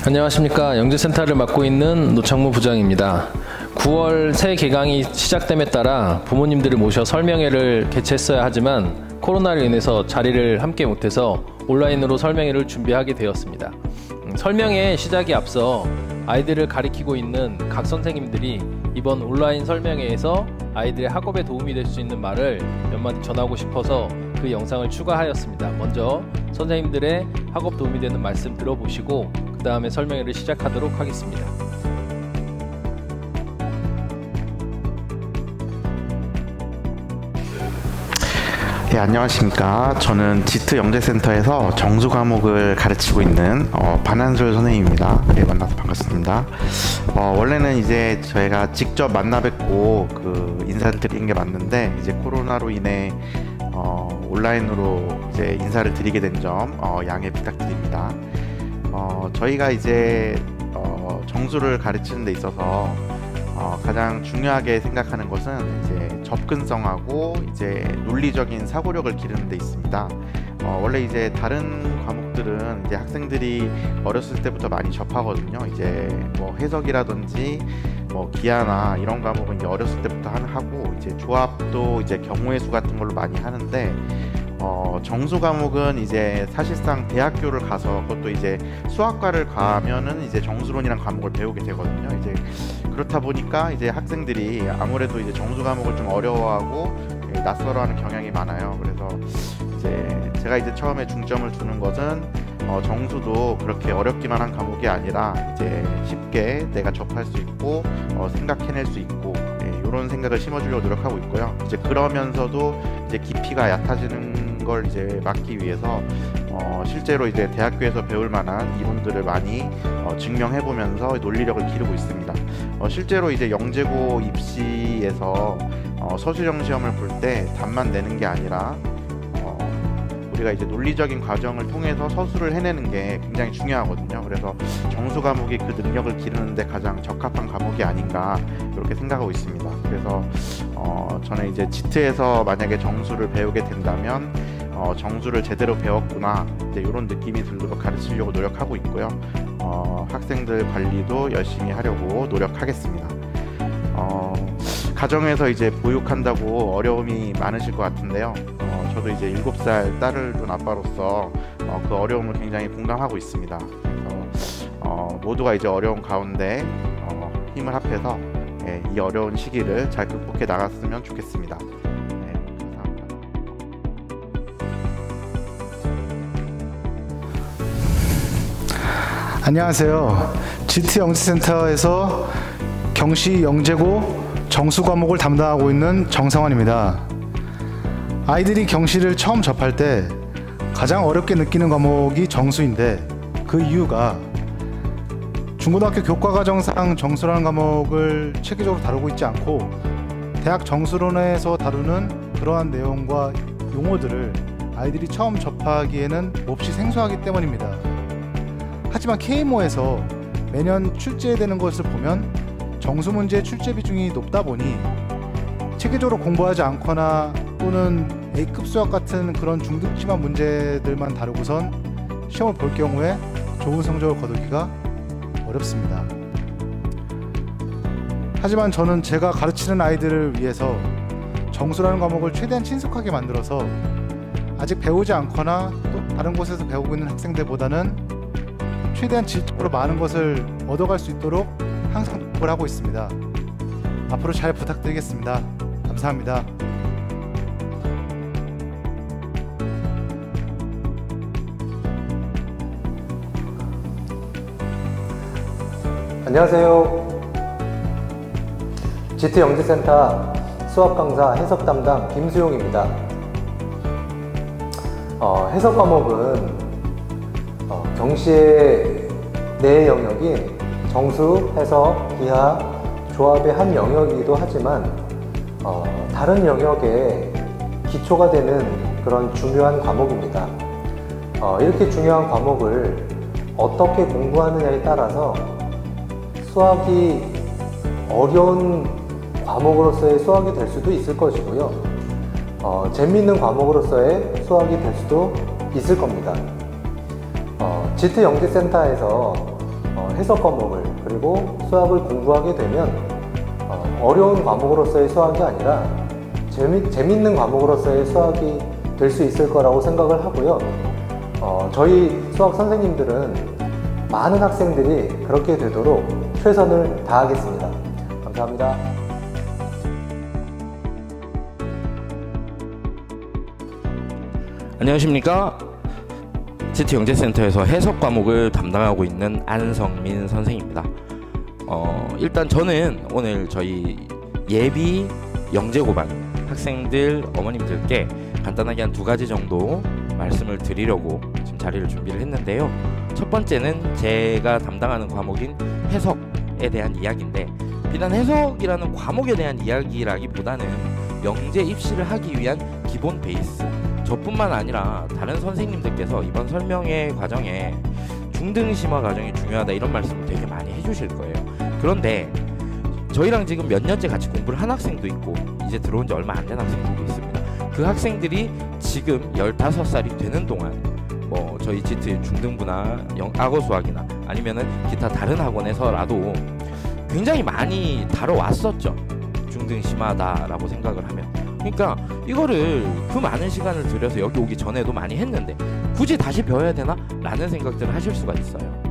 안녕하십니까. 영재센터를 맡고 있는 노창무 부장입니다. 9월 새 개강이 시작됨에 따라 부모님들을 모셔 설명회를 개최했어야 하지만 코로나로 인해서 자리를 함께 못해서 온라인으로 설명회를 준비하게 되었습니다. 설명회 시작에 앞서 아이들을 가리키고 있는 각 선생님들이 이번 온라인 설명회에서 아이들의 학업에 도움이 될 수 있는 말을 몇 마디 전하고 싶어서 그 영상을 추가하였습니다. 먼저 선생님들의 학업 도움이 되는 말씀 들어보시고 그 다음에 설명회를 시작하도록 하겠습니다. 네, 안녕하십니까. 저는 지트 영재센터에서 정수 과목을 가르치고 있는 반한솔 선생님입니다. 네, 만나서 반갑습니다. 원래는 이제 저희가 직접 만나 뵙고 인사를 드리는 게 맞는데 이제 코로나로 인해 온라인으로 이제 인사를 드리게 된 점 양해 부탁드립니다. 저희가 이제 정수를 가르치는 데 있어서 가장 중요하게 생각하는 것은 이제 접근성하고 이제 논리적인 사고력을 기르는 데 있습니다. 원래 이제 다른 과목들은 이제 학생들이 어렸을 때부터 많이 접하거든요. 이제 뭐 해석이라든지 뭐 기하나 이런 과목은 이제 어렸을 때부터 하고 이제 조합도 이제 경우의 수 같은 걸로 많이 하는데 정수 과목은 이제 사실상 대학교를 가서 그것도 이제 수학과를 가면은 이제 정수론이라는 과목을 배우게 되거든요. 이제 그렇다 보니까 이제 학생들이 아무래도 이제 정수 과목을 좀 어려워하고 낯설어하는 경향이 많아요. 그래서 이제 제가 이제 처음에 중점을 두는 것은 정수도 그렇게 어렵기만 한 과목이 아니라 이제 쉽게 내가 접할 수 있고 생각해낼 수 있고 이런 생각을 심어주려고 노력하고 있고요. 이제 그러면서도 이제 깊이가 얕아지는 걸 이제 막기 위해서 실제로 이제 대학교에서 배울 만한 이론들을 많이 증명해보면서 논리력을 기르고 있습니다. 실제로 이제 영재고 입시에서 서술형 시험을 볼 때 답만 내는 게 아니라 우리가 이제 논리적인 과정을 통해서 서술을 해내는 게 굉장히 중요하거든요. 그래서 정수 과목이 그 능력을 기르는데 가장 적합한 과목이 아닌가 이렇게 생각하고 있습니다. 그래서 저는 이제 지트에서 만약에 정수를 배우게 된다면 정수를 제대로 배웠구나 이제 이런 느낌이 들도록 가르치려고 노력하고 있고요. 학생들 관리도 열심히 하려고 노력하겠습니다. 가정에서 이제 보육한다고 어려움이 많으실 것 같은데요. 저도 이제 7살 딸을 둔 아빠로서 그 어려움을 굉장히 공감하고 있습니다. 그래서 모두가 이제 어려운 가운데 힘을 합해서 이 어려운 시기를 잘 극복해 나갔으면 좋겠습니다. 네, 감사합니다. 안녕하세요. 지트 영재센터에서 경시 영재고 정수 과목을 담당하고 있는 정성환입니다. 아이들이 경시를 처음 접할 때 가장 어렵게 느끼는 과목이 정수인데 그 이유가 중고등학교 교과과정상 정수라는 과목을 체계적으로 다루고 있지 않고 대학 정수론에서 다루는 그러한 내용과 용어들을 아이들이 처음 접하기에는 몹시 생소하기 때문입니다. 하지만 K모에서 매년 출제되는 것을 보면 정수 문제의 출제 비중이 높다 보니 체계적으로 공부하지 않거나 또는 A급 수학 같은 그런 중등심한 문제들만 다루고선 시험을 볼 경우에 좋은 성적을 거두기가 어렵습니다. 하지만 저는 제가 가르치는 아이들을 위해서 정수라는 과목을 최대한 친숙하게 만들어서 아직 배우지 않거나 또 다른 곳에서 배우고 있는 학생들보다는 최대한 질적으로 많은 것을 얻어갈 수 있도록 항상 노력을 하고 있습니다. 앞으로 잘 부탁드리겠습니다. 감사합니다. 안녕하세요. 지트 영재센터 수학 강사 해석 담당 김수용입니다. 해석 과목은 경시의 내 영역인 정수, 해석, 기하, 조합의 한 영역이기도 하지만 다른 영역의 기초가 되는 그런 중요한 과목입니다. 이렇게 중요한 과목을 어떻게 공부하느냐에 따라서 수학이 어려운 과목으로서의 수학이 될 수도 있을 것이고요. 재미있는 과목으로서의 수학이 될 수도 있을 겁니다. 지트 영재센터에서 해석 과목을 그리고 수학을 공부하게 되면 어려운 과목으로서의 수학이 아니라 재밌는 과목으로서의 수학이 될 수 있을 거라고 생각을 하고요. 저희 수학 선생님들은 많은 학생들이 그렇게 되도록 최선을 다하겠습니다. 감사합니다. 안녕하십니까. GT 영재센터에서 해석 과목을 담당하고 있는 안성민 선생입니다. 일단 저는 오늘 저희 예비 영재고반 학생들 어머님들께 간단하게 한 2가지 정도 말씀을 드리려고 지금 자리를 준비를 했는데요. 첫 번째는 제가 담당하는 과목인 해석에 대한 이야기인데, 비단 해석이라는 과목에 대한 이야기라기보다는 영재 입시를 하기 위한 기본 베이스, 저뿐만 아니라 다른 선생님들께서 이번 설명회 과정에 중등심화 과정이 중요하다 이런 말씀을 되게 많이 해주실 거예요. 그런데 저희랑 지금 몇 년째 같이 공부를 한 학생도 있고 이제 들어온 지 얼마 안 된 학생들도 있습니다. 그 학생들이 지금 15살이 되는 동안 저희 GT 중등부나 악어 수학이나 아니면은 기타 다른 학원에서라도 굉장히 많이 다뤄왔었죠. 중등 심하다라고 생각을 하면. 그러니까 이거를 그 많은 시간을 들여서 여기 오기 전에도 많이 했는데 굳이 다시 배워야 되나? 라는 생각들을 하실 수가 있어요.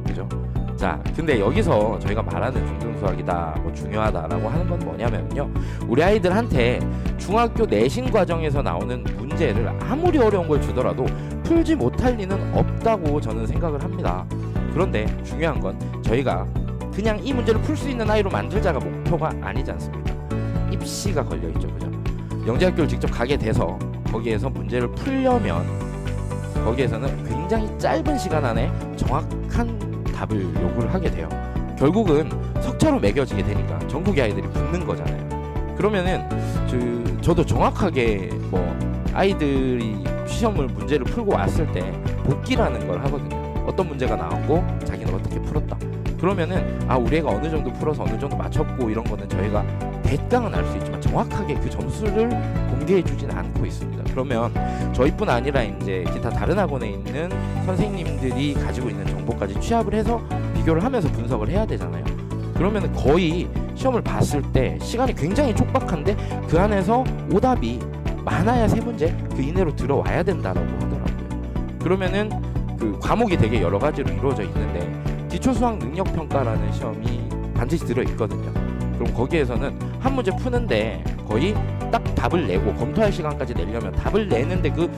그죠? 자, 근데 여기서 저희가 말하는 중등 수학이다, 중요하다라고 하는 건 뭐냐면요, 우리 아이들한테 중학교 내신 과정에서 나오는 문제를 아무리 어려운 걸 주더라도 풀지 못할 리는 없다고 저는 생각을 합니다. 그런데 중요한 건 저희가 그냥 이 문제를 풀 수 있는 아이로 만들자가 목표가 아니지 않습니까? 입시가 걸려있죠. 그죠? 영재학교를 직접 가게 돼서 거기에서 문제를 풀려면 거기에서는 굉장히 짧은 시간 안에 정확한 답을 요구를 하게 돼요. 결국은 석차로 매겨지게 되니까 전국의 아이들이 붙는 거잖아요. 그러면은 저도 정확하게 아이들이 시험을 문제를 풀고 왔을 때 복기라는 걸 하거든요. 어떤 문제가 나왔고 자기는 어떻게 풀었다. 그러면은 우리 애가 어느 정도 풀어서 어느 정도 맞췄고 이런 거는 저희가 대강은 알 수 있지만 정확하게 그 점수를 공개해 주지는 않고 있습니다. 그러면 저희뿐 아니라 이제 기타 다른 학원에 있는 선생님들이 가지고 있는 정보까지 취합을 해서 비교를 하면서 분석을 해야 되잖아요. 그러면 거의 시험을 봤을 때 시간이 굉장히 촉박한데 그 안에서 오답이 많아야 3문제 그 이내로 들어와야 된다라고 하더라고요. 그러면은 그 과목이 되게 여러 가지로 이루어져 있는데 기초수학 능력평가라는 시험이 반드시 들어있거든요. 그럼 거기에서는 한 문제 푸는데 거의 딱 답을 내고 검토할 시간까지 내려면 답을 내는데 그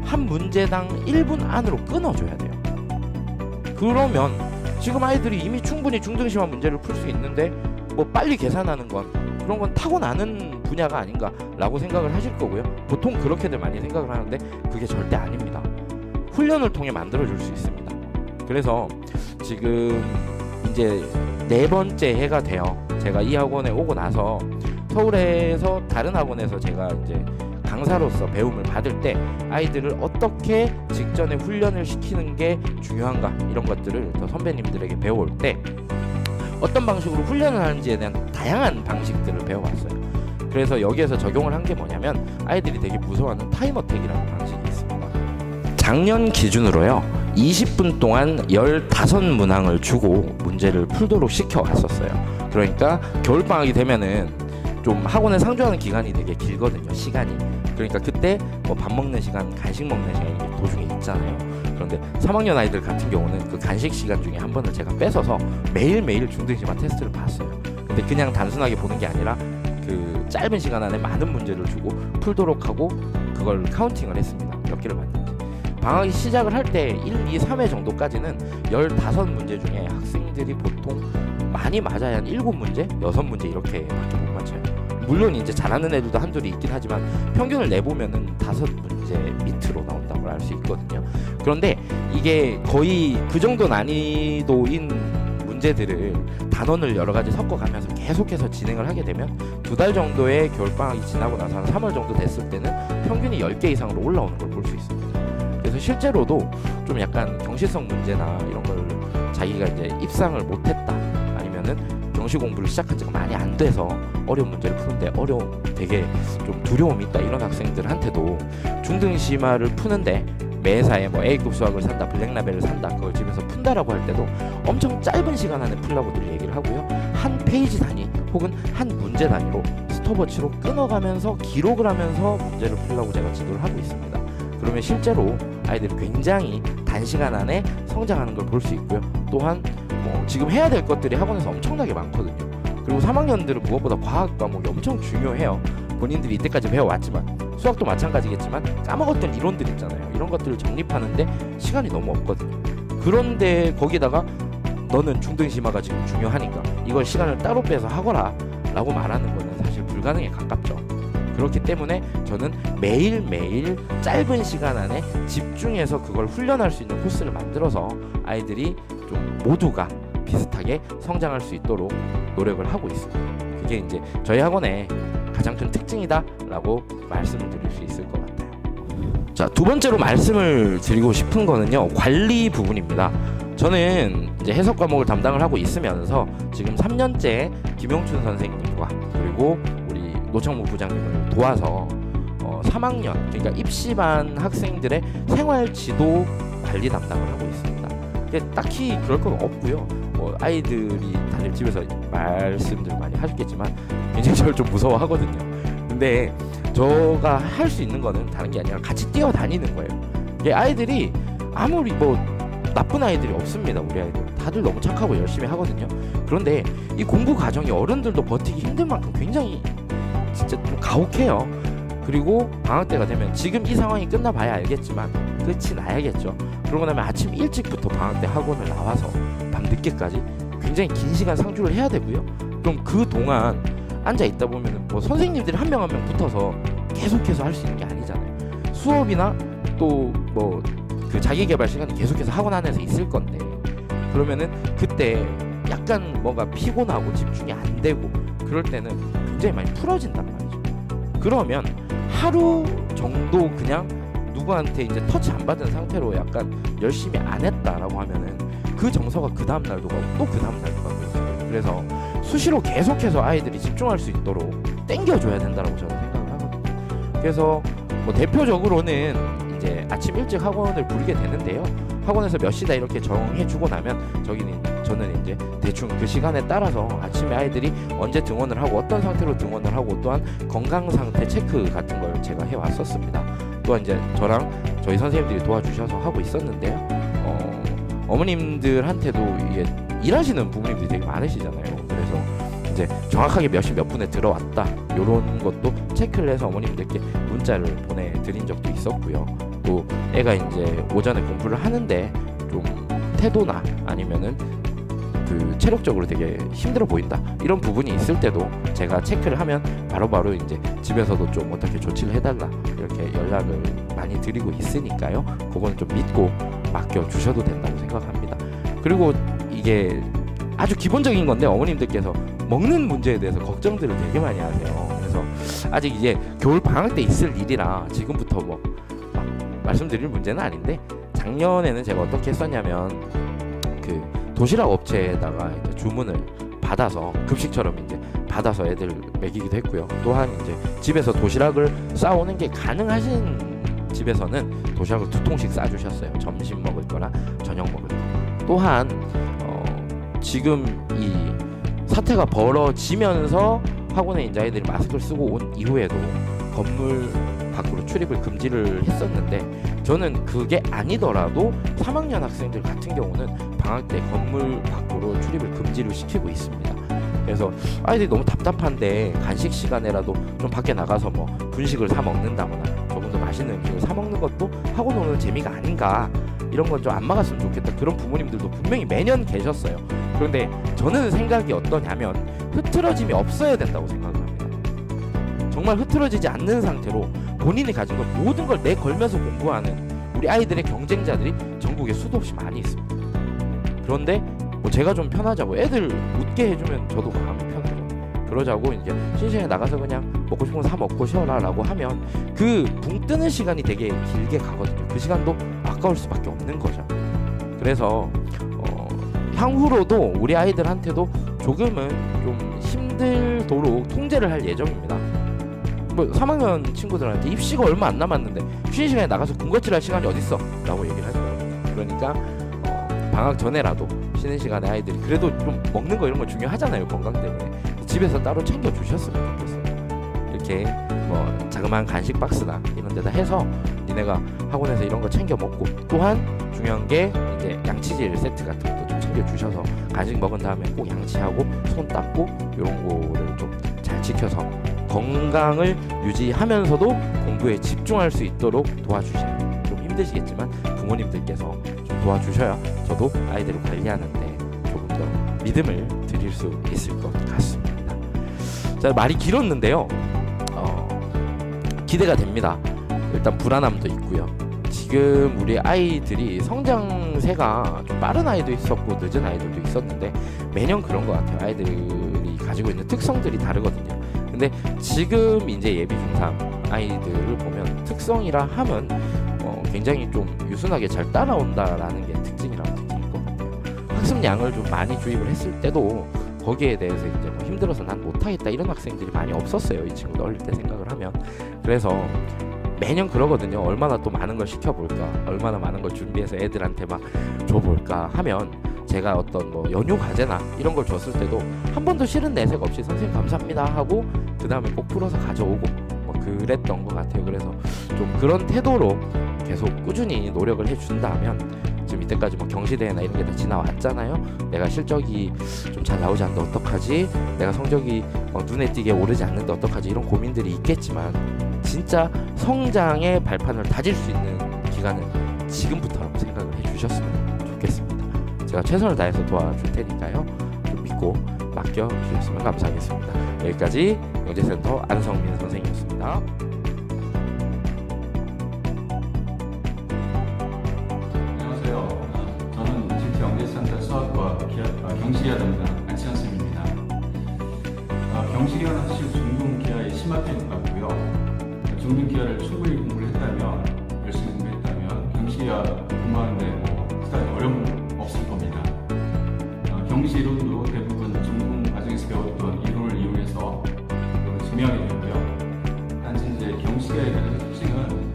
한 문제당 1분 안으로 끊어줘야 돼요. 그러면 지금 아이들이 이미 충분히 중등심화 문제를 풀 수 있는데 빨리 계산하는 건 그런 건 타고나는 분야가 아닌가 라고 생각을 하실 거고요. 보통 그렇게들 많이 생각을 하는데 그게 절대 아닙니다. 훈련을 통해 만들어줄 수 있습니다. 그래서 지금 이제 4번째 해가 돼요. 제가 이 학원에 오고 나서 서울에서 다른 학원에서 제가 이제 강사로서 배움을 받을 때 아이들을 어떻게 직전에 훈련을 시키는 게 중요한가 이런 것들을 더 선배님들에게 배워올 때 어떤 방식으로 훈련을 하는지에 대한 다양한 방식들을 배워왔어요. 그래서 여기에서 적용을 한 게 뭐냐면 아이들이 되게 무서워하는 타임어택이라는 방식이 있습니다. 작년 기준으로요 20분 동안 15문항을 주고 문제를 풀도록 시켜왔었어요. 그러니까 겨울방학이 되면은 좀 학원에 상주하는 기간이 되게 길거든요. 시간이. 그러니까 그때 밥 먹는 시간, 간식 먹는 시간이 도중에 있잖아요. 그런데 3학년 아이들 같은 경우는 그 간식 시간 중에 한 번을 제가 뺏어서 매일매일 중등심화 테스트를 봤어요. 근데 그냥 단순하게 보는 게 아니라 그 짧은 시간 안에 많은 문제를 주고 풀도록 하고 그걸 카운팅을 했습니다. 몇 개를 봤는지. 방학이 시작을 할 때 1, 2, 3회 정도까지는 15문제 중에 학생들이 보통 많이 맞아야 한 7문제, 6문제 이렇게 밖에 못 맞춰요. 물론 이제 잘하는 애들도 한둘이 있긴 하지만 평균을 내보면은 5문제 밑으로 나온다고 알 수 있거든요. 그런데 이게 거의 그 정도 난이도인 문제들을 단원을 여러 가지 섞어가면서 계속해서 진행을 하게 되면 2달 정도의 겨울방학이 지나고 나서 한 3월 정도 됐을 때는 평균이 10개 이상으로 올라오는 걸 볼 수 있습니다. 그래서 실제로도 좀 약간 경시성 문제나 이런 걸 자기가 이제 입상을 못했다 아니면은 경시 공부를 시작한 지가 많이 안 돼서 어려운 문제를 푸는데 되게 좀 두려움이 있다 이런 학생들한테도 중등심화를 푸는데 매사에 뭐 A급 수학을 산다, 블랙라벨을 산다, 그걸 집에서 푼다라고 할 때도 엄청 짧은 시간 안에 풀라고들 얘기를 하고요. 한 페이지 단위 혹은 한 문제 단위로 스톱워치로 끊어가면서 기록을 하면서 문제를 풀라고 제가 지도를 하고 있습니다. 그러면 실제로 아이들이 굉장히 단시간 안에 성장하는 걸 볼 수 있고요. 또한 뭐 지금 해야 될 것들이 학원에서 엄청나게 많거든요. 그리고 3학년들은 무엇보다 과학 과목이 엄청 중요해요. 본인들이 이때까지 배워왔지만 수학도 마찬가지겠지만 까먹었던 이론들 있잖아요. 이런 것들을 정립하는데 시간이 너무 없거든요. 그런데 거기다가 너는 중등심화가 지금 중요하니까 이걸 시간을 따로 빼서 하거라 라고 말하는 거는 사실 불가능에 가깝죠. 그렇기 때문에 저는 매일매일 짧은 시간 안에 집중해서 그걸 훈련할 수 있는 코스를 만들어서 아이들이 좀 모두가 비슷하게 성장할 수 있도록 노력을 하고 있습니다. 그게 이제 저희 학원의 가장 큰 특징이다 라고 말씀을 드릴 수 있을 것 같아요. 자, 두 번째로 말씀을 드리고 싶은 거는요, 관리 부분입니다. 저는 이제 해석 과목을 담당을 하고 있으면서 지금 3년째 김용춘 선생님과 그리고 우리 노창무 부장님을 도와서 3학년 그러니까 입시반 학생들의 생활 지도 관리 담당을 하고 있습니다. 딱히 그럴 건 없고요. 뭐 아이들이 다들 집에서 말씀들 많이 하셨겠지만 굉장히 저를 좀 무서워하거든요. 근데 저가 할 수 있는 거는 다른 게 아니라 같이 뛰어다니는 거예요. 아이들이 아무리 뭐 나쁜 아이들이 없습니다. 우리 아이들 다들 너무 착하고 열심히 하거든요. 그런데 이 공부 과정이 어른들도 버티기 힘든 만큼 굉장히 진짜 좀 가혹해요. 그리고 방학 때가 되면 지금 이 상황이 끝나봐야 알겠지만 끝이 나야겠죠. 그러고 나면 아침 일찍부터 방학 때 학원을 나와서 밤 늦게까지 굉장히 긴 시간 상주를 해야 되고요. 그럼 그 동안 앉아 있다 보면 뭐 선생님들이 한 명 한 명 붙어서 계속해서 할 수 있는 게 아니잖아요. 수업이나 또 뭐 그 자기개발 시간이 계속해서 학원 안에서 있을 건데, 그러면은 그때 약간 뭔가 피곤하고 집중이 안 되고 그럴 때는 굉장히 많이 풀어진단 말이죠. 그러면 하루 정도 그냥 누구한테 이제 터치 안 받은 상태로 약간 열심히 안 했다라고 하면은 그 정서가 그 다음 날도 가고 또 그 다음 날도 가고, 그래서 수시로 계속해서 아이들이 집중할 수 있도록 땡겨줘야 된다라고 저는 생각을 하거든요. 그래서 뭐 대표적으로는 이제 아침 일찍 학원을 부르게 되는데요. 학원에서 몇 시다 이렇게 정해주고 나면 저는 이제 대충 그 시간에 따라서 아침에 아이들이 언제 등원을 하고 어떤 상태로 등원을 하고 또한 건강 상태 체크 같은 걸 제가 해왔었습니다. 또한 이제 저랑 저희 선생님들이 도와주셔서 하고 있었는데요. 어머님들한테도 이게 일하시는 부모님들이 되게 많으시잖아요. 그래서 이제 정확하게 몇 시 몇 분에 들어왔다 이런 것도 체크를 해서 어머님들께 문자를 보내드린 적도 있었고요. 또 애가 이제 오전에 공부를 하는데 좀 태도나 아니면은 그 체력적으로 되게 힘들어 보인다 이런 부분이 있을 때도 제가 체크를 하면 바로바로 이제 집에서도 좀 어떻게 조치를 해달라 이렇게 연락을 많이 드리고 있으니까요. 그건 좀 믿고 맡겨 주셔도 된다고 생각합니다. 그리고 이게 아주 기본적인 건데 어머님들께서 먹는 문제에 대해서 걱정들을 되게 많이 하세요. 그래서 아직 이제 겨울 방학 때 있을 일이라 지금부터 뭐 말씀드릴 문제는 아닌데, 작년에는 제가 어떻게 했었냐면 그 도시락 업체에다가 이제 주문을 받아서 급식처럼 이제 받아서 애들 먹이기도 했고요. 또한 이제 집에서 도시락을 싸오는 게 가능하신 집에서는 도시락을 2통씩 싸주셨어요. 점심 먹을 거나 저녁 먹을 거. 또한 지금 이 사태가 벌어지면서 학원에 이제 아이들이 마스크를 쓰고 온 이후에도 건물 밖으로 출입을 금지를 했었는데, 저는 그게 아니더라도 3학년 학생들 같은 경우는 방학 때 건물 밖으로 출입을 금지를 시키고 있습니다. 그래서 아이들이 너무 답답한데 간식 시간에라도 좀 밖에 나가서 뭐 분식을 사 먹는다거나 조금 더 맛있는 음식을 사 먹는 것도 학원 오는 재미가 아닌가, 이런 건 좀 안 막았으면 좋겠다, 그런 부모님들도 분명히 매년 계셨어요. 그런데 저는 생각이 어떠냐면 흐트러짐이 없어야 된다고 생각을 합니다. 정말 흐트러지지 않는 상태로 본인이 가진 것 모든 걸 내걸면서 공부하는 우리 아이들의 경쟁자들이 전국에 수도 없이 많이 있습니다. 그런데 뭐 제가 좀 편하자고 애들 웃게 해주면 저도 마음이 편하죠. 그러자고 이제 신시에 나가서 그냥 먹고 싶은 거 사 먹고 쉬어라 라고 하면 그 붕 뜨는 시간이 되게 길게 가거든요. 그 시간도 아까울 수밖에 없는 거죠. 그래서 향후로도 우리 아이들한테도 조금은 좀 힘들도록 통제를 할 예정입니다. 뭐 3학년 친구들한테 입시가 얼마 안 남았는데 쉬는 시간에 나가서 군것질할 시간이 어딨어? 라고 얘기를 하더라고요. 그러니까 방학 전에라도 쉬는 시간에 아이들이 그래도 좀 먹는 거 이런 거 중요하잖아요. 건강 때문에. 집에서 따로 챙겨 주셨으면 좋겠어요. 이렇게 뭐 자그마한 간식 박스나 이런 데다 해서 니네가 학원에서 이런 거 챙겨 먹고, 또한 중요한 게 이제 양치질 세트 같은 것도 좀 챙겨 주셔서 간식 먹은 다음에 꼭 양치하고 손 닦고 이런 거를 좀 잘 지켜서 건강을 유지하면서도 공부에 집중할 수 있도록 도와주시는, 좀 힘드시겠지만 부모님들께서 좀 도와주셔야 저도 아이들을 관리하는데 조금 더 믿음을 드릴 수 있을 것 같습니다. 자, 말이 길었는데요. 기대가 됩니다. 일단 불안함도 있고요. 지금 우리 아이들이 성장세가 좀 빠른 아이도 있었고 늦은 아이들도 있었는데 매년 그런 것 같아요. 아이들이 가지고 있는 특성들이 다르거든요. 근데 지금 이제 예비 중3 아이들을 보면 특성이라 하면 굉장히 좀 유순하게 잘 따라온다라는 게 특징일 것 같아요. 학습량을 좀 많이 주입을 했을 때도 거기에 대해서 이제 뭐 힘들어서 난 못하겠다 이런 학생들이 많이 없었어요. 이 친구도 어릴 때 생각을 하면. 그래서 매년 그러거든요. 얼마나 또 많은 걸 시켜볼까, 얼마나 많은 걸 준비해서 애들한테 막 줘볼까 하면, 제가 어떤 뭐 연유 과제나 이런 걸 줬을 때도 한 번도 싫은 내색 없이 선생님 감사합니다 하고 그 다음에 꼭 풀어서 가져오고 뭐 그랬던 것 같아요. 그래서 좀 그런 태도로 계속 꾸준히 노력을 해준다면, 지금 이때까지 뭐 경시대회나 이런 게 다 지나왔잖아요. 내가 실적이 좀 잘 나오지 않는데 어떡하지, 내가 성적이 눈에 띄게 오르지 않는데 어떡하지, 이런 고민들이 있겠지만 진짜 성장의 발판을 다질 수 있는 기간은 지금부터라고 생각을 해주셨으면 좋겠습니다. 제가 최선을 다해서 도와줄 테니까요. 좀 믿고 맡겨주셨으면 감사하겠습니다. 여기까지 영재센터 안성민 선생님이었습니다. 안녕하세요. 저는 GT 영재센터 수학과 경시기하 담당 안치환 쌤입니다. 경시기하는 사실 중등기하의 심화된 것 같고요. 중등기하를 충분히 공부를 했다면, 열심히 공부했다면 경시기하 공부하는데 뭐 그다지 어려움 없을 겁니다. 경시 이론도 대부분 중등 과정에서 배웠던 이론을 이용해서 증명하게 되고요. 단지 이제 경시기하의 가장 특징은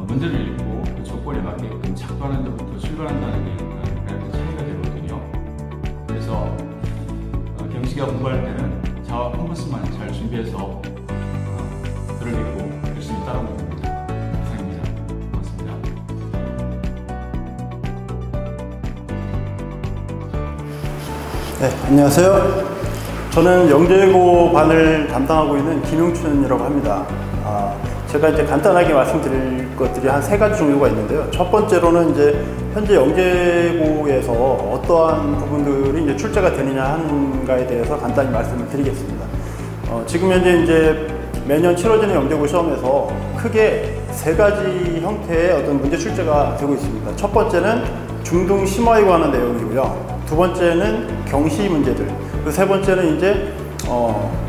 문제를 읽고 그 조건에 맞게끔 작반하는 데부터 출발한다는 게 가장 차이가 되거든요. 그래서 경시기하 공부할 때는 자화 한 번씩만 잘 준비해서 글을 읽고 열심히 따라오면 됩니다. 이상입니다. 고맙습니다. 네, 안녕하세요. 저는 영재고 반을 담당하고 있는 김용춘이라고 합니다. 제가 이제 간단하게 말씀드릴 것들이 한 3가지 종류가 있는데요. 첫 번째로는 이제 현재 영재고에서 어떠한 부분들이 이제 출제가 되느냐 하는가에 대해서 간단히 말씀을 드리겠습니다. 지금 현재 이제 매년 치러지는 영재고 시험에서 크게 3가지 형태의 어떤 문제 출제가 되고 있습니다. 첫 번째는 중등 심화에 관한 내용이고요. 두 번째는 경시 문제들, 그 세 번째는 이제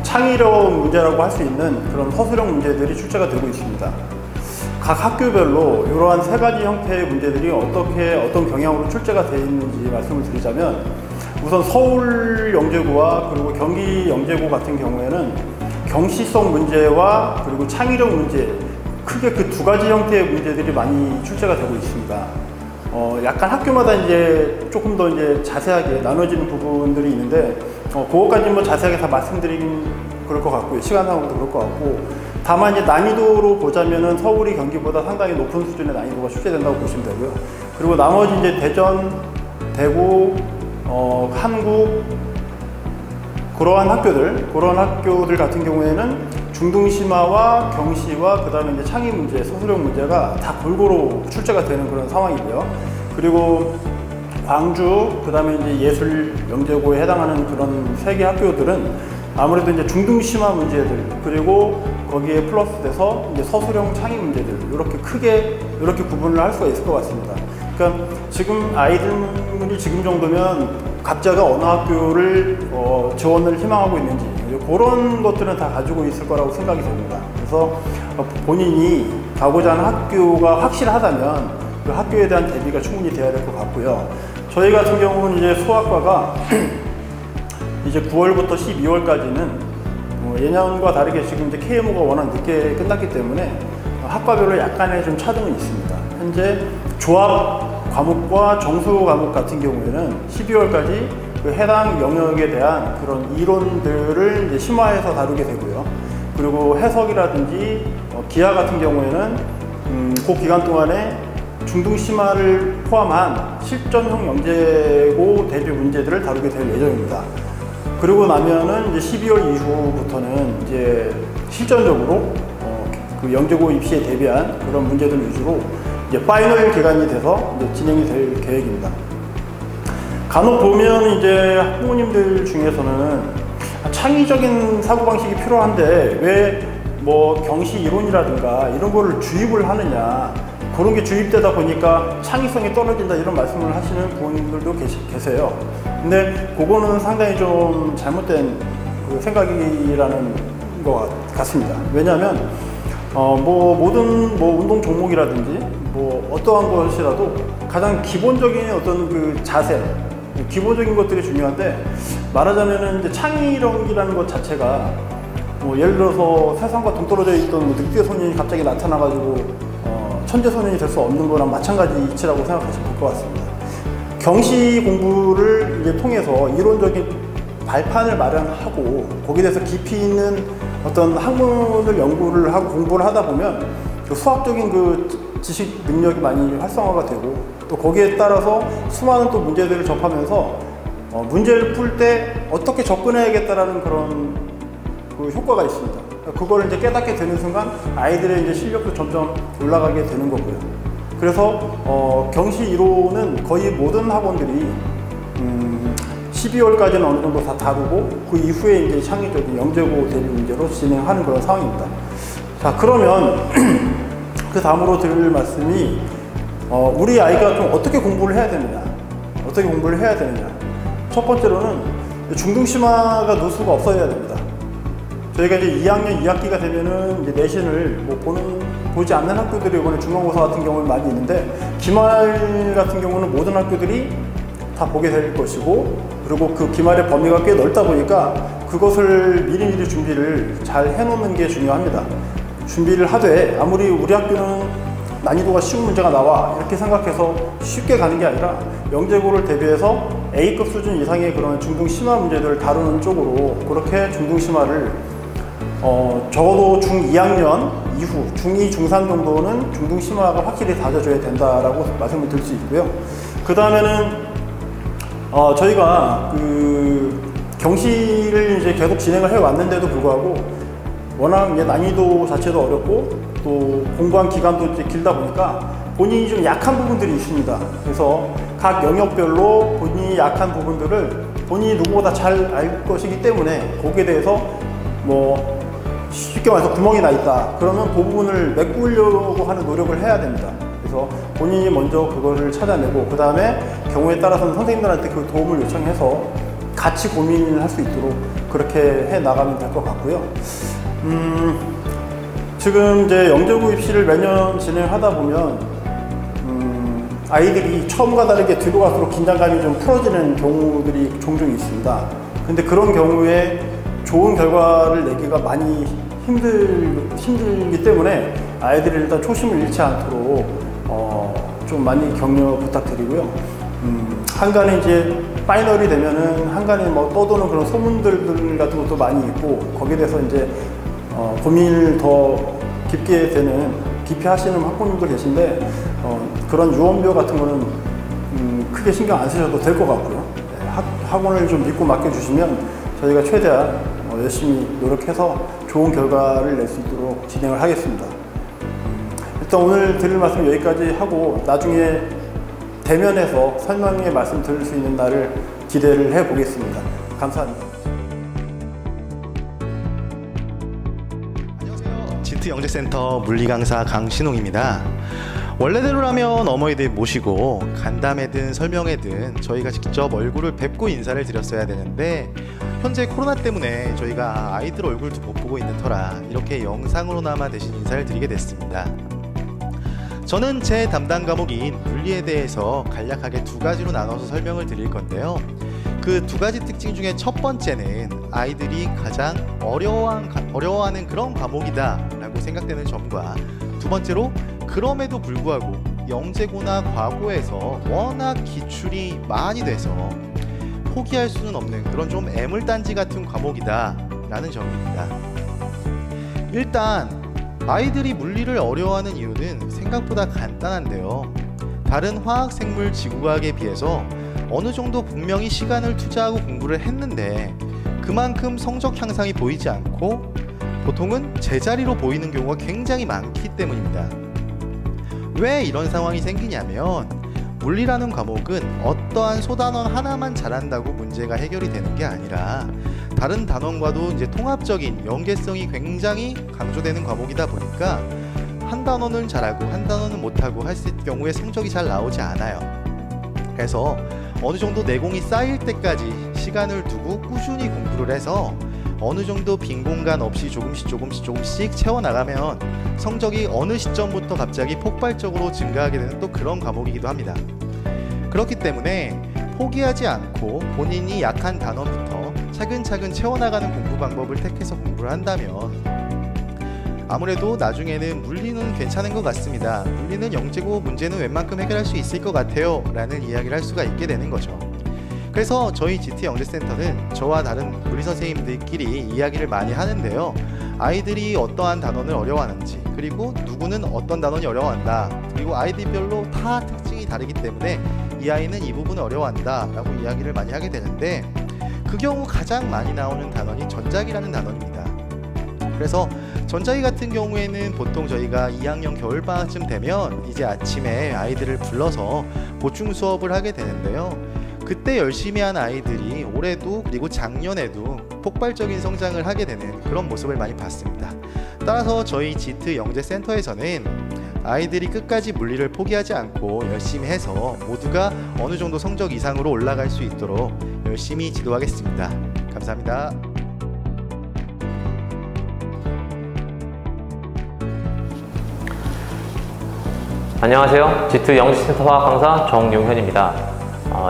창의력 문제라고 할 수 있는 그런 서술형 문제들이 출제가 되고 있습니다. 각 학교별로 이러한 3가지 형태의 문제들이 어떤 경향으로 출제가 되어 있는지 말씀을 드리자면, 우선 서울 영재고와 그리고 경기 영재고 같은 경우에는 경시성 문제와 그리고 창의력 문제, 크게 그 2가지 형태의 문제들이 많이 출제가 되고 있습니다. 약간 학교마다 이제 조금 더 이제 자세하게 나눠지는 부분들이 있는데, 그것까지 뭐 자세하게 다 말씀드리긴 그럴 것 같고요. 시간상으로도 그럴 것 같고, 다만 이제 난이도로 보자면은 서울이 경기보다 상당히 높은 수준의 난이도가 출제된다고 보시면 되고요. 그리고 나머지 이제 대전, 대구, 한국, 그런 학교들 같은 경우에는 중등심화와 경시와 그 다음에 이제 창의 문제, 서술형 문제가 다 골고루 출제가 되는 그런 상황이고요. 그리고 광주, 그 다음에 이제 예술 영재고에 해당하는 그런 3개 학교들은 아무래도 이제 중등심화 문제들, 그리고 거기에 플러스 돼서 이제 서술형 창의 문제들, 이렇게 구분을 할 수가 있을 것 같습니다. 그러니까 지금 아이들이 지금 정도면 각자가 어느 학교를 지원을 희망하고 있는지 그런 것들은 다 가지고 있을 거라고 생각이 됩니다. 그래서 본인이 가고자 하는 학교가 확실하다면 그 학교에 대한 대비가 충분히 돼야 될 것 같고요. 저희 같은 경우는 이제 수학과가 이제 9월부터 12월까지는 예년과 다르게 지금 이제 KMO가 워낙 늦게 끝났기 때문에 학과별로 약간의 좀 차등은 있습니다. 현재 조합 과목과 정수 과목 같은 경우에는 12월까지 그 해당 영역에 대한 그런 이론들을 이제 심화해서 다루게 되고요. 그리고 해석이라든지 기하 같은 경우에는 그 기간 동안에 중등 심화를 포함한 실전형 영재고 대비 문제들을 다루게 될 예정입니다. 그리고 나면은 이제 12월 이후부터는 이제 실전적으로 그 영재고 입시에 대비한 그런 문제들 위주로 이제 파이널 기간이 돼서 이제 진행이 될 계획입니다. 간혹 보면 이제 학부모님들 중에서는 창의적인 사고방식이 필요한데 왜 뭐 경시 이론이라든가 이런 거를 주입을 하느냐, 그런 게 주입되다 보니까 창의성이 떨어진다 이런 말씀을 하시는 부모님들도 계세요. 근데 그거는 상당히 좀 잘못된 그 생각이라는 것 같습니다. 왜냐하면 뭐 모든 뭐 운동 종목이라든지 뭐 어떠한 것이라도 가장 기본적인 어떤 그 자세, 기본적인 것들이 중요한데, 말하자면은 이제 창의력이라는 것 자체가 뭐 예를 들어서 세상과 동떨어져 있던 뭐 늑대 소년이 갑자기 나타나가지고 천재 소년이 될 수 없는 거랑 마찬가지 이치라고 생각하시면 될 것 같습니다. 경시 공부를 이제 통해서 이론적인 발판을 마련하고 거기에 대해서 깊이 있는 어떤 학문을 연구를 하고 공부를 하다 보면 그 수학적인 그 지식 능력이 많이 활성화가 되고, 또 거기에 따라서 수많은 또 문제들을 접하면서 문제를 풀 때 어떻게 접근해야겠다라는 그런 그 효과가 있습니다. 그걸 이제 깨닫게 되는 순간 아이들의 이제 실력도 점점 올라가게 되는 거고요. 그래서 경시 이론은 거의 모든 학원들이 12월까지는 어느 정도 다 다루고 그 이후에 이제 창의적인 영재고 대비 문제로 진행하는 그런 상황입니다. 자, 그러면 그 다음으로 드릴 말씀이 우리 아이가 좀 어떻게 공부를 해야 되느냐, 어떻게 공부를 해야 되느냐. 첫 번째로는 중등 심화가 누수가 없어야 됩니다. 저희가 이제 2학년 2학기가 되면은 이제 내신을 뭐 보지 않는 학교들이 이번에 중간고사 같은 경우는 많이 있는데, 기말 같은 경우는 모든 학교들이 다 보게 될 것이고, 그리고 그 기말의 범위가 꽤 넓다 보니까 그것을 미리미리 준비를 잘 해놓는 게 중요합니다. 준비를 하되 아무리 우리 학교는 난이도가 쉬운 문제가 나와 이렇게 생각해서 쉽게 가는 게 아니라 영재고를 대비해서 A급 수준 이상의 그런 중등 심화 문제들을 다루는 쪽으로 그렇게 중등 심화를 적어도 중2학년 이후 중2, 중3 정도는 중등 심화가 확실히 다져줘야 된다라고 말씀을 드릴 수 있고요. 그 다음에는 저희가 그 경시를 이제 계속 진행을 해 왔는데도 불구하고 워낙 이제 난이도 자체도 어렵고 또 공부한 기간도 이제 길다 보니까 본인이 좀 약한 부분들이 있습니다. 그래서 각 영역별로 본인이 약한 부분들을 본인이 누구보다 잘 알 것이기 때문에 거기에 대해서 뭐 쉽게 말해서 구멍이 나 있다 그러면 그 부분을 메꾸려고 하는 노력을 해야 됩니다. 그래서 본인이 먼저 그거를 찾아내고 그 다음에 경우에 따라서는 선생님들한테 그 도움을 요청해서 같이 고민을 할 수 있도록 그렇게 해 나가면 될 것 같고요. 지금 이제 영재고 입시를 매년 진행하다 보면 아이들이 처음과 다르게 뒤로 갈수록 긴장감이 좀 풀어지는 경우들이 종종 있습니다. 근데 그런 경우에 좋은 결과를 내기가 많이 힘들기 때문에 아이들이 일단 초심을 잃지 않도록 좀 많이 격려 부탁드리고요. 한간에 이제 파이널이 되면은 한간에 뭐 떠도는 그런 소문들 같은 것도 많이 있고 거기에 대해서 이제 고민을 더 깊게 깊이 하시는 학부모님도 계신데 그런 유언비어 같은 거는 크게 신경 안 쓰셔도 될 것 같고요. 학원을 좀 믿고 맡겨주시면 저희가 최대한 열심히 노력해서 좋은 결과를 낼 수 있도록 진행을 하겠습니다. 일단 오늘 드릴 말씀 여기까지 하고 나중에 대면해서 설명의 말씀 드릴 수 있는 날을 기대를 해보겠습니다. 감사합니다. 안녕하세요. 지트 영재센터 물리강사 강신홍입니다. 원래대로라면 어머니들 모시고 간담회든 설명회든 저희가 직접 얼굴을 뵙고 인사를 드렸어야 되는데 현재 코로나 때문에 저희가 아이들 얼굴도 못 보고 있는 터라 이렇게 영상으로나마 대신 인사를 드리게 됐습니다. 저는 제 담당 과목인 물리에 대해서 간략하게 두 가지로 나눠서 설명을 드릴 건데요. 그 두 가지 특징 중에 첫 번째는 아이들이 가장 어려워하는 그런 과목이다 라고 생각되는 점과, 두 번째로 그럼에도 불구하고 영재고나 과고에서 워낙 기출이 많이 돼서 포기할 수는 없는 그런 좀 애물단지 같은 과목이다 라는 점입니다. 일단 아이들이 물리를 어려워하는 이유는 생각보다 간단한데요. 다른 화학, 생물, 지구과학에 비해서 어느 정도 분명히 시간을 투자하고 공부를 했는데 그만큼 성적 향상이 보이지 않고 보통은 제자리로 보이는 경우가 굉장히 많기 때문입니다. 왜 이런 상황이 생기냐면, 물리라는 과목은 어떠한 소단원 하나만 잘한다고 문제가 해결이 되는 게 아니라 다른 단원과도 이제 통합적인 연계성이 굉장히 강조되는 과목이다 보니까 한 단원은 잘하고 한 단원은 못하고 했을 경우에 성적이 잘 나오지 않아요. 그래서 어느 정도 내공이 쌓일 때까지 시간을 두고 꾸준히 공부를 해서 어느 정도 빈 공간 없이 조금씩 채워나가면 성적이 어느 시점부터 갑자기 폭발적으로 증가하게 되는 또 그런 과목이기도 합니다. 그렇기 때문에 포기하지 않고 본인이 약한 단원부터 차근차근 채워나가는 공부 방법을 택해서 공부를 한다면 아무래도 나중에는 물리는 괜찮은 것 같습니다. 물리는 영재고 문제는 웬만큼 해결할 수 있을 것 같아요 라는 이야기를 할 수가 있게 되는 거죠. 그래서 저희 GT 영재센터는 저와 다른 물리 선생님들끼리 이야기를 많이 하는데요. 아이들이 어떠한 단원을 어려워하는지, 그리고 누구는 어떤 단원이 어려워한다, 그리고 아이들별로 다 특징이 다르기 때문에 이 아이는 이 부분을 어려워한다 라고 이야기를 많이 하게 되는데, 그 경우 가장 많이 나오는 단원이 전자기라는 단원입니다. 그래서 전자기 같은 경우에는 보통 저희가 2학년 겨울방학쯤 되면 이제 아침에 아이들을 불러서 보충 수업을 하게 되는데요. 그때 열심히 한 아이들이 올해도 그리고 작년에도 폭발적인 성장을 하게 되는 그런 모습을 많이 봤습니다. 따라서 저희 GT 영재센터에서는 아이들이 끝까지 물리를 포기하지 않고 열심히 해서 모두가 어느 정도 성적 이상으로 올라갈 수 있도록 열심히 지도하겠습니다. 감사합니다. 안녕하세요. GT 영재센터 화학 강사 정용현입니다.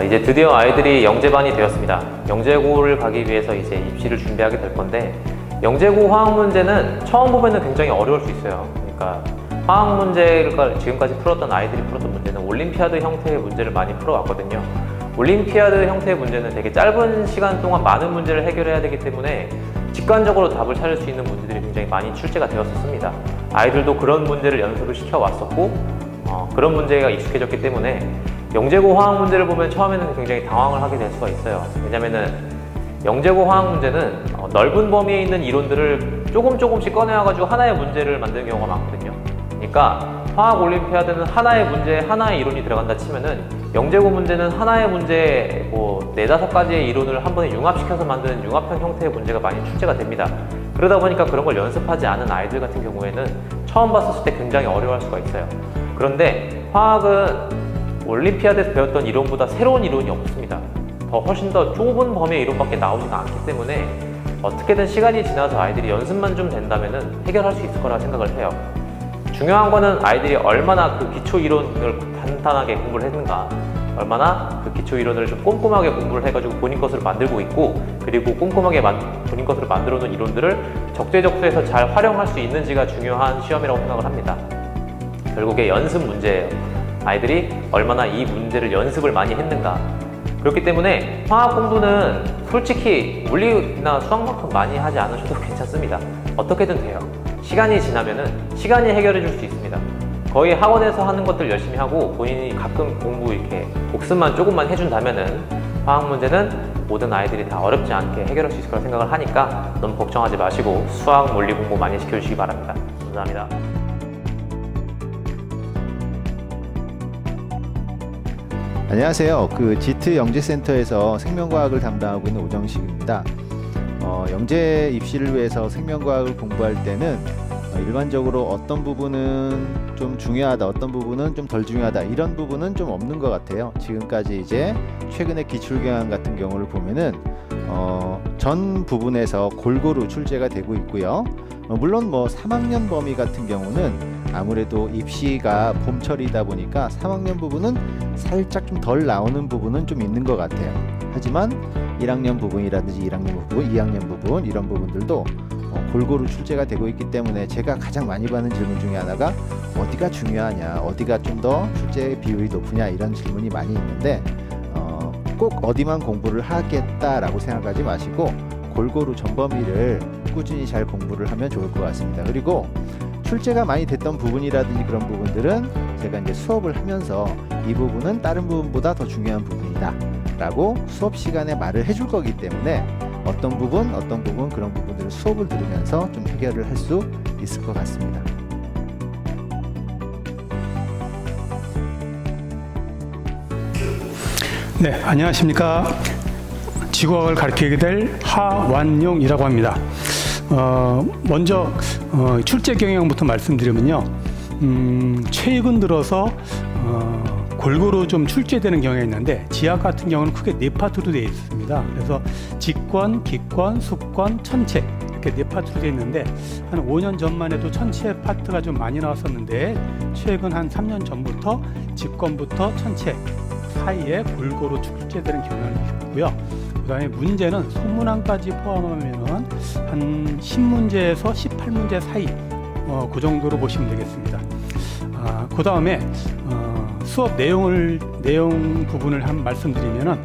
이제 드디어 아이들이 영재반이 되었습니다. 영재고를 가기 위해서 이제 입시를 준비하게 될 건데, 영재고 화학 문제는 처음 보면은 굉장히 어려울 수 있어요. 그러니까 화학 문제를 지금까지 풀었던 아이들이 풀었던 문제는 올림피아드 형태의 문제를 많이 풀어왔거든요. 올림피아드 형태의 문제는 되게 짧은 시간 동안 많은 문제를 해결해야 되기 때문에 직관적으로 답을 찾을 수 있는 문제들이 굉장히 많이 출제가 되었었습니다. 아이들도 그런 문제를 연습을 시켜왔었고 그런 문제가 익숙해졌기 때문에 영재고 화학 문제를 보면 처음에는 굉장히 당황을 하게 될 수가 있어요. 왜냐면은 영재고 화학 문제는 넓은 범위에 있는 이론들을 조금씩 꺼내와가지고 하나의 문제를 만드는 경우가 많거든요. 그러니까 화학 올림피아드는 하나의 문제, 하나의 이론이 들어간다 치면은 영재고 문제는 하나의 문제에 뭐 4-5가지의 이론을 한 번에 융합시켜서 만드는 융합형 형태의 문제가 많이 출제가 됩니다. 그러다 보니까 그런 걸 연습하지 않은 아이들 같은 경우에는 처음 봤을 때 굉장히 어려워할 수가 있어요. 그런데 화학은 올림피아드에서 배웠던 이론보다 새로운 이론이 없습니다. 훨씬 더 좁은 범위의 이론밖에 나오지가 않기 때문에 어떻게든 시간이 지나서 아이들이 연습만 좀 된다면 해결할 수 있을 거라 생각을 해요. 중요한 거는 아이들이 얼마나 그 기초 이론을 단단하게 공부를 했는가, 얼마나 그 기초 이론을 좀 꼼꼼하게 공부를 해가지고 본인 것으로 만들고 있고, 그리고 꼼꼼하게 본인 것으로 만들어 놓은 이론들을 적재적소에서 잘 활용할 수 있는지가 중요한 시험이라고 생각을 합니다. 결국에 연습 문제예요. 아이들이 얼마나 이 문제를 연습을 많이 했는가. 그렇기 때문에 화학 공부는 솔직히 물리나 수학만큼 많이 하지 않으셔도 괜찮습니다. 어떻게든 돼요. 시간이 지나면은 시간이 해결해 줄 수 있습니다. 거의 학원에서 하는 것들 열심히 하고 본인이 가끔 공부 이렇게 복습만 조금만 해준다면은 화학 문제는 모든 아이들이 다 어렵지 않게 해결할 수 있을 거라 생각을 하니까 너무 걱정하지 마시고 수학, 물리 공부 많이 시켜주시기 바랍니다. 감사합니다. 안녕하세요. GT 영재센터에서 생명과학을 담당하고 있는 오정식입니다. 영재 입시를 위해서 생명과학을 공부할 때는 일반적으로 어떤 부분은 좀 중요하다, 어떤 부분은 좀 덜 중요하다, 이런 부분은 좀 없는 것 같아요. 지금까지 이제 최근의 기출경향 같은 경우를 보면은 전 부분에서 골고루 출제가 되고 있고요. 물론 뭐 3학년 범위 같은 경우는 아무래도 입시가 봄철이다 보니까 3학년 부분은 살짝 좀 덜 나오는 부분은 좀 있는 것 같아요. 하지만 1학년 부분이라든지 1학년 부분, 2학년 부분 이런 부분들도 골고루 출제가 되고 있기 때문에 제가 가장 많이 받는 질문 중에 하나가 어디가 중요하냐, 어디가 좀 더 출제 비율이 높으냐 이런 질문이 많이 있는데 꼭 어디만 공부를 하겠다라고 생각하지 마시고 골고루 전범위를 꾸준히 잘 공부를 하면 좋을 것 같습니다. 그리고 출제가 많이 됐던 부분이라든지 그런 부분들은 제가 이제 수업을 하면서 이 부분은 다른 부분보다 더 중요한 부분이다 라고 수업 시간에 말을 해줄 거기 때문에 어떤 부분 그런 부분들을 수업을 들으면서 좀 해결을 할 수 있을 것 같습니다. 네, 안녕하십니까. 지구과학을 가르치게 될 하완용이라고 합니다. 먼저 출제 경향부터 말씀드리면요. 최근 들어서 골고루 좀 출제되는 경향이 있는데 지학 같은 경우는 크게 4파트로 되어 있습니다. 그래서 직권, 기권, 수권, 천체 이렇게 4파트로 되어 있는데 한 5년 전만 해도 천체 파트가 좀 많이 나왔었는데 최근 한 3년 전부터 직권부터 천체 사이에 골고루 출제되는 경향이 있고요. 그 다음에 문제는 소문항까지 포함하면 한 10문제에서 18문제 사이 그 정도로 보시면 되겠습니다. 그 다음에 수업 내용 부분을 한번 말씀드리면은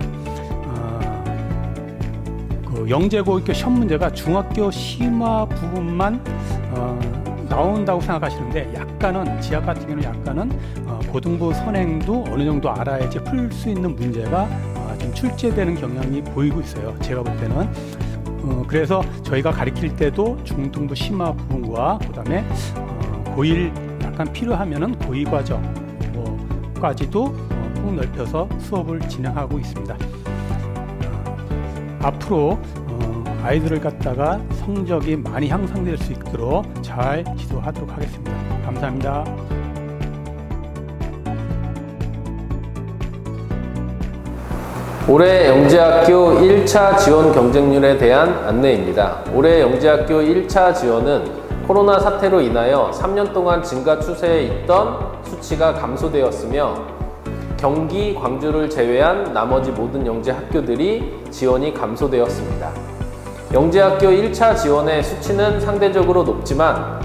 그 영재고교 시험 문제가 중학교 심화 부분만 나온다고 생각하시는데 약간은 지학 같은 경우는 약간은 고등부 선행도 어느 정도 알아야지 풀 수 있는 문제가 좀 출제되는 경향이 보이고 있어요. 제가 볼 때는 그래서 저희가 가르칠 때도 중등부 심화 부분과 그다음에 고1 약간 필요하면은 고2 과정까지도 폭 넓혀서 수업을 진행하고 있습니다. 앞으로 아이들을 갖다가 성적이 많이 향상될 수 있도록 잘 지도하도록 하겠습니다. 감사합니다. 올해 영재학교 1차 지원 경쟁률에 대한 안내입니다. 올해 영재학교 1차 지원은 코로나 사태로 인하여 3년 동안 증가 추세에 있던 수치가 감소되었으며 경기, 광주를 제외한 나머지 모든 영재 학교들이 지원이 감소되었습니다. 영재학교 1차 지원의 수치는 상대적으로 높지만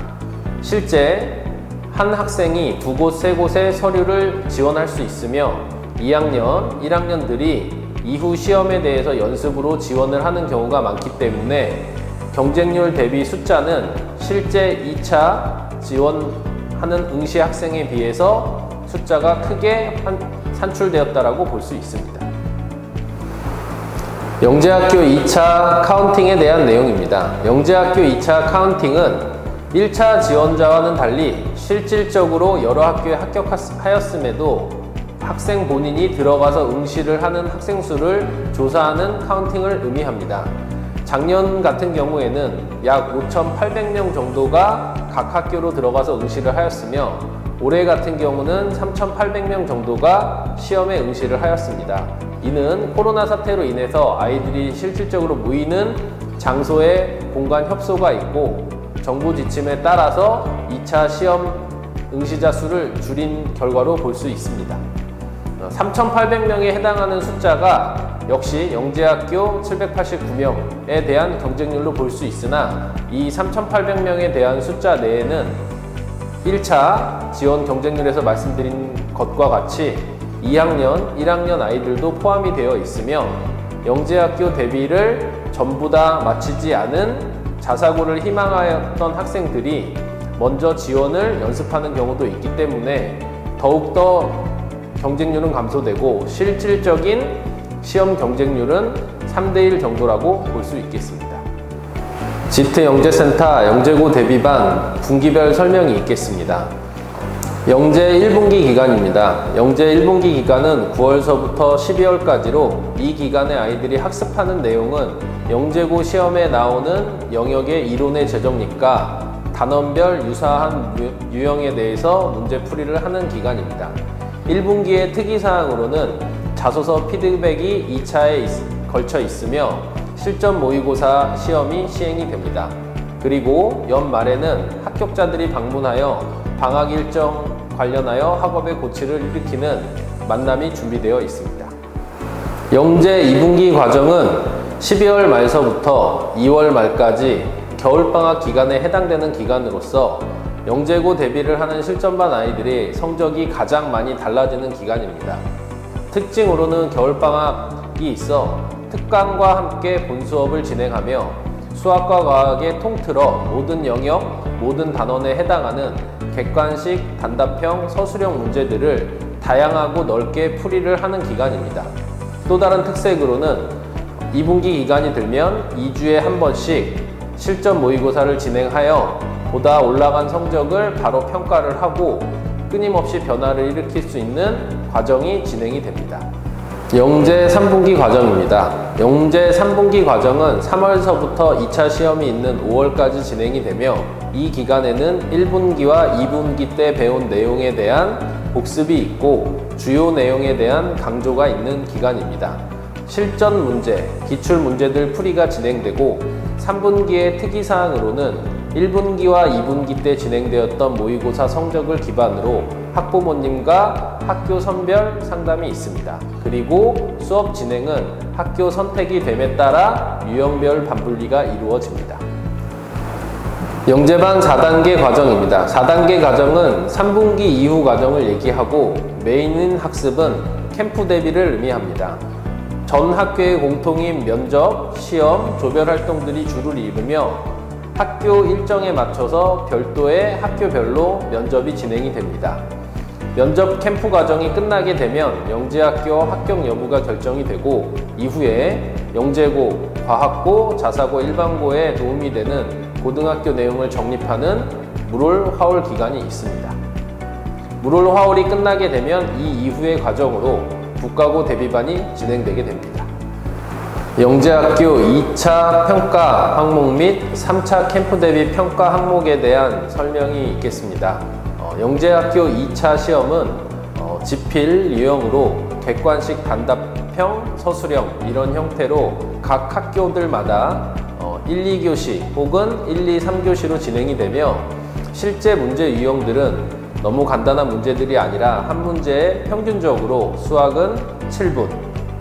실제 한 학생이 2곳, 3곳의 서류를 지원할 수 있으며 2학년, 1학년들이 이후 시험에 대해서 연습으로 지원을 하는 경우가 많기 때문에 경쟁률 대비 숫자는 실제 2차 지원하는 응시 학생에 비해서 숫자가 크게 산출되었다고 볼 수 있습니다. 영재학교 2차 카운팅에 대한 내용입니다. 영재학교 2차 카운팅은 1차 지원자와는 달리 실질적으로 여러 학교에 합격하였음에도 학생 본인이 들어가서 응시를 하는 학생 수를 조사하는 카운팅을 의미합니다. 작년 같은 경우에는 약 5,800명 정도가 각 학교로 들어가서 응시를 하였으며 올해 같은 경우는 3,800명 정도가 시험에 응시를 하였습니다. 이는 코로나 사태로 인해서 아이들이 실질적으로 모이는 장소에 공간 협소가 있고 정부 지침에 따라서 2차 시험 응시자 수를 줄인 결과로 볼 수 있습니다. 3,800명에 해당하는 숫자가 역시 영재학교 789명에 대한 경쟁률로 볼 수 있으나 이 3,800명에 대한 숫자 내에는 1차 지원 경쟁률에서 말씀드린 것과 같이 2학년, 1학년 아이들도 포함이 되어 있으며 영재학교 대비를 전부 다 마치지 않은 자사고를 희망하였던 학생들이 먼저 지원을 연습하는 경우도 있기 때문에 더욱더 경쟁률은 감소되고 실질적인 시험 경쟁률은 3대1 정도라고 볼 수 있겠습니다. 지트 영재센터 영재고 대비반 분기별 설명이 있겠습니다. 영재 1분기 기간입니다. 영재 1분기 기간은 9월서부터 12월까지로 이 기간에 아이들이 학습하는 내용은 영재고 시험에 나오는 영역의 이론의 제정립과 단원별 유사한 유형에 대해서 문제풀이를 하는 기간입니다. 1분기의 특이사항으로는 자소서 피드백이 2차에 걸쳐 있으며 실전 모의고사 시험이 시행이 됩니다. 그리고 연말에는 합격자들이 방문하여 방학 일정 관련하여 학업의 고치를 일으키는 만남이 준비되어 있습니다. 영재 2분기 과정은 12월 말서부터 2월 말까지 겨울방학 기간에 해당되는 기간으로서 영재고 대비를 하는 실전반 아이들이 성적이 가장 많이 달라지는 기간입니다. 특징으로는 겨울방학이 있어 특강과 함께 본수업을 진행하며 수학과 과학의 통틀어 모든 영역, 모든 단원에 해당하는 객관식, 단답형, 서술형 문제들을 다양하고 넓게 풀이를 하는 기간입니다. 또 다른 특색으로는 2분기 기간이 들면 2주에 한 번씩 실전 모의고사를 진행하여 보다 올라간 성적을 바로 평가를 하고 끊임없이 변화를 일으킬 수 있는 과정이 진행이 됩니다. 영재 3분기 과정입니다. 영재 3분기 과정은 3월서부터 2차 시험이 있는 5월까지 진행이 되며 이 기간에는 1분기와 2분기 때 배운 내용에 대한 복습이 있고 주요 내용에 대한 강조가 있는 기간입니다. 실전 문제, 기출 문제들 풀이가 진행되고 3분기의 특이사항으로는 1분기와 2분기 때 진행되었던 모의고사 성적을 기반으로 학부모님과 학교 선별 상담이 있습니다. 그리고 수업 진행은 학교 선택이 됨에 따라 유형별 반분리가 이루어집니다. 영재반 4단계 과정입니다. 4단계 과정은 3분기 이후 과정을 얘기하고 메인인 학습은 캠프 대비를 의미합니다. 전 학교의 공통인 면접, 시험, 조별 활동들이 주를 이루며 학교 일정에 맞춰서 별도의 학교별로 면접이 진행이 됩니다. 면접 캠프 과정이 끝나게 되면 영재학교 합격 여부가 결정이 되고 이후에 영재고, 과학고, 자사고, 일반고에 도움이 되는 고등학교 내용을 정립하는 물올, 화올 기간이 있습니다. 물올, 화올이 끝나게 되면 이 이후의 과정으로 국가고 대비반이 진행되게 됩니다. 영재학교 2차 평가 항목 및 3차 캠프 대비 평가 항목에 대한 설명이 있겠습니다. 영재학교 2차 시험은 지필 유형으로 객관식 단답형, 서술형 이런 형태로 각 학교들마다 1, 2교시 혹은 1, 2, 3교시로 진행이 되며 실제 문제 유형들은 너무 간단한 문제들이 아니라 한 문제에 평균적으로 수학은 7분,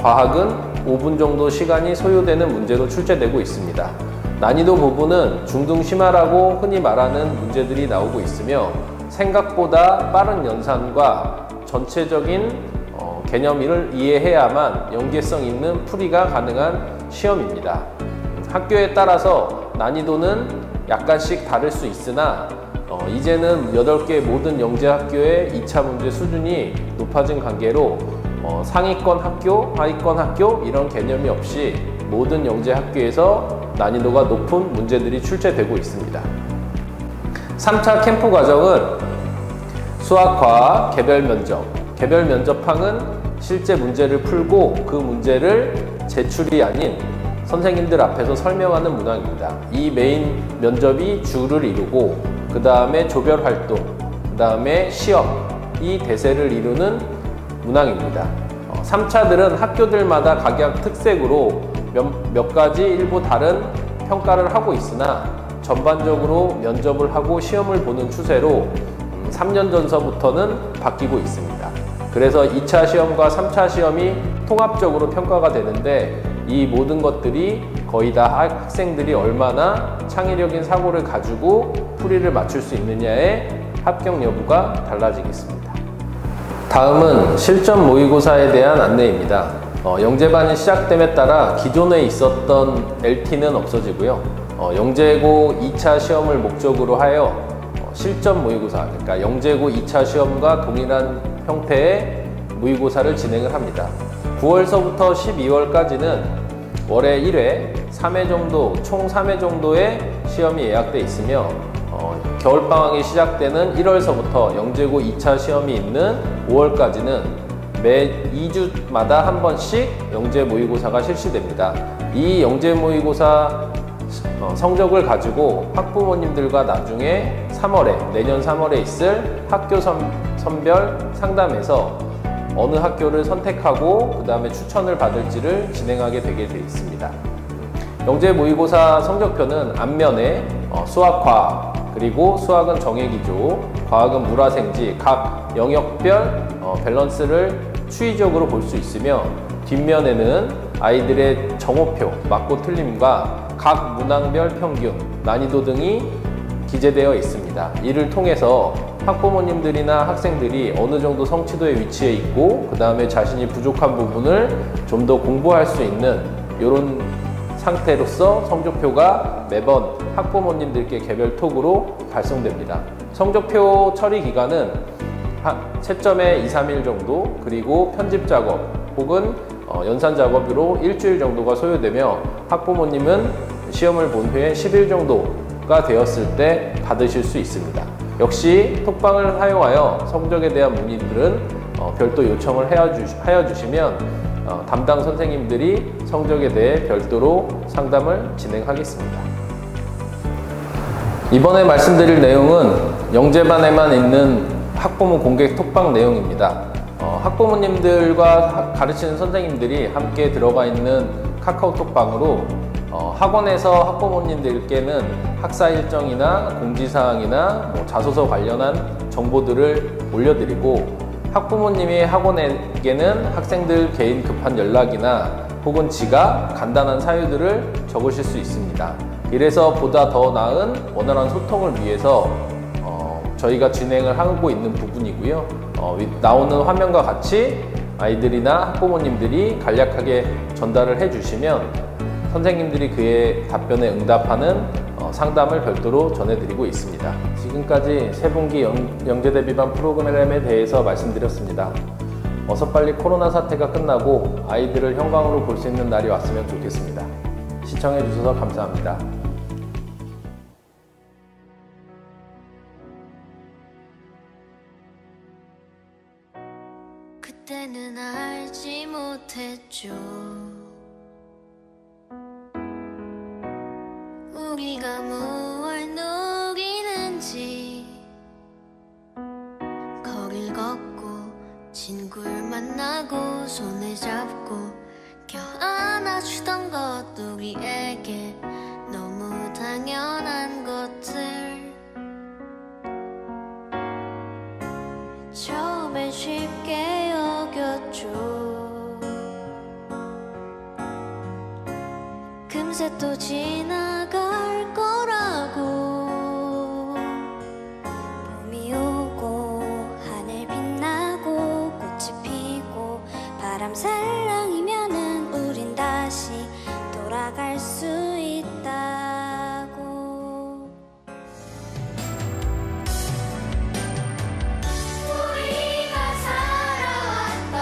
과학은 5분 정도 시간이 소요되는 문제로 출제되고 있습니다. 난이도 부분은 중등 심화라고 흔히 말하는 문제들이 나오고 있으며 생각보다 빠른 연산과 전체적인 개념을 이해해야만 연계성 있는 풀이가 가능한 시험입니다. 학교에 따라서 난이도는 약간씩 다를 수 있으나 이제는 8개 모든 영재학교의 2차 문제 수준이 높아진 관계로 상위권 학교, 하위권 학교 이런 개념이 없이 모든 영재학교에서 난이도가 높은 문제들이 출제되고 있습니다. 3차 캠프 과정은 수학, 과학, 개별 면접. 개별 면접항은 실제 문제를 풀고 그 문제를 제출이 아닌 선생님들 앞에서 설명하는 문항입니다. 이 메인 면접이 주를 이루고 그 다음에 조별 활동, 그 다음에 시험, 이 대세를 이루는 문항입니다. 3차들은 학교들마다 각각 특색으로 몇 가지 일부 다른 평가를 하고 있으나 전반적으로 면접을 하고 시험을 보는 추세로 3년 전서부터는 바뀌고 있습니다. 그래서 2차 시험과 3차 시험이 통합적으로 평가가 되는데 이 모든 것들이 거의 다 학생들이 얼마나 창의력인 사고를 가지고 풀이를 맞출 수 있느냐에 합격 여부가 달라지겠습니다. 다음은 실전 모의고사에 대한 안내입니다. 영재반이 시작됨에 따라 기존에 있었던 LT는 없어지고요. 영재고 2차 시험을 목적으로 하여 실전 모의고사, 그러니까 영재고 2차 시험과 동일한 형태의 모의고사를 진행을 합니다. 9월서부터 12월까지는 월에 1회, 3회 정도, 총 3회 정도의 시험이 예약돼 있으며 겨울방학이 시작되는 1월서부터 영재고 2차 시험이 있는 5월까지는 매 2주마다 한 번씩 영재 모의고사가 실시됩니다. 이 영재 모의고사 성적을 가지고 학부모님들과 나중에 3월에, 내년 3월에 있을 학교 선별 상담에서 어느 학교를 선택하고 그 다음에 추천을 받을지를 진행하게 되게 되어 있습니다. 영재 모의고사 성적표는 앞면에 수학, 과학, 그리고 수학은 정해기조, 과학은 물화생지 각 영역별 밸런스를 추이적으로 볼 수 있으며 뒷면에는 아이들의 정오표, 맞고 틀림과 각 문항별 평균, 난이도 등이 기재되어 있습니다. 이를 통해서 학부모님들이나 학생들이 어느 정도 성취도의 위치에 있고 그 다음에 자신이 부족한 부분을 좀 더 공부할 수 있는 이런 상태로서 성적표가 매번 학부모님들께 개별 톡으로 발송됩니다. 성적표 처리 기간은 채점에 2-3일 정도, 그리고 편집 작업 혹은 연산 작업으로 일주일 정도가 소요되며 학부모님은 시험을 본 후에 10일 정도가 되었을 때 받으실 수 있습니다. 역시 톡방을 사용하여 성적에 대한 문의들은 별도 요청을 하여 주시면 담당 선생님들이 성적에 대해 별도로 상담을 진행하겠습니다. 이번에 말씀드릴 내용은 영재반에만 있는 학부모 공개 톡방 내용입니다. 학부모님들과 가르치는 선생님들이 함께 들어가 있는 카카오톡방으로 학원에서 학부모님들께는 학사 일정이나 공지사항이나 자소서 관련한 정보들을 올려드리고, 학부모님이 학원에게는 학생들 개인 급한 연락이나 혹은 지각, 간단한 사유들을 적으실 수 있습니다. 이래서 보다 더 나은 원활한 소통을 위해서 저희가 진행을 하고 있는 부분이고요. 나오는 화면과 같이 아이들이나 학부모님들이 간략하게 전달을 해주시면 선생님들이 그에 답변에 응답하는 상담을 별도로 전해드리고 있습니다. 지금까지 세분기 영재대비반 프로그램에 대해서 말씀드렸습니다. 어서 빨리 코로나 사태가 끝나고 아이들을 형광으로 볼 수 있는 날이 왔으면 좋겠습니다. 시청해 주셔서 감사합니다. 그때는 알지 못했죠. 우리가 무얼 누리는지. 거길 걷고 친구를 만나고 손을 잡고 껴안아주던 것, 우리에게 너무 당연한 것들. 처음엔 쉽게 여겼죠. 금세 또 지나갈 거라고. 봄이 오고 하늘 빛나고 꽃이 피고 바람 살랑이면은 우린 다시 돌아갈 수 있다고. 우리가 살아왔던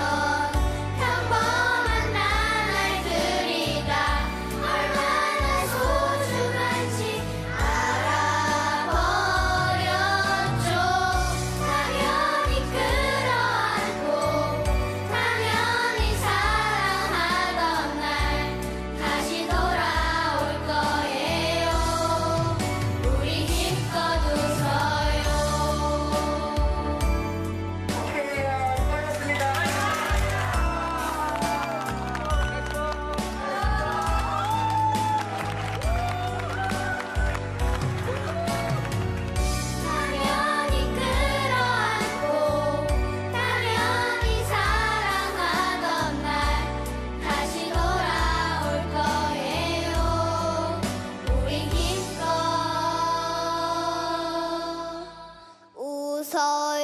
평범한 나날들이다. 얼마나 소중한지 알아버렸죠. 당연히 끌어안고 당연히 사랑하던 날 다시 돌아올 거예요. 우리 힘껏 웃어요. 당연히 끌어안고 당연히 사랑하던 날 다시 돌아올 거예요. 우리 힘껏 웃어요.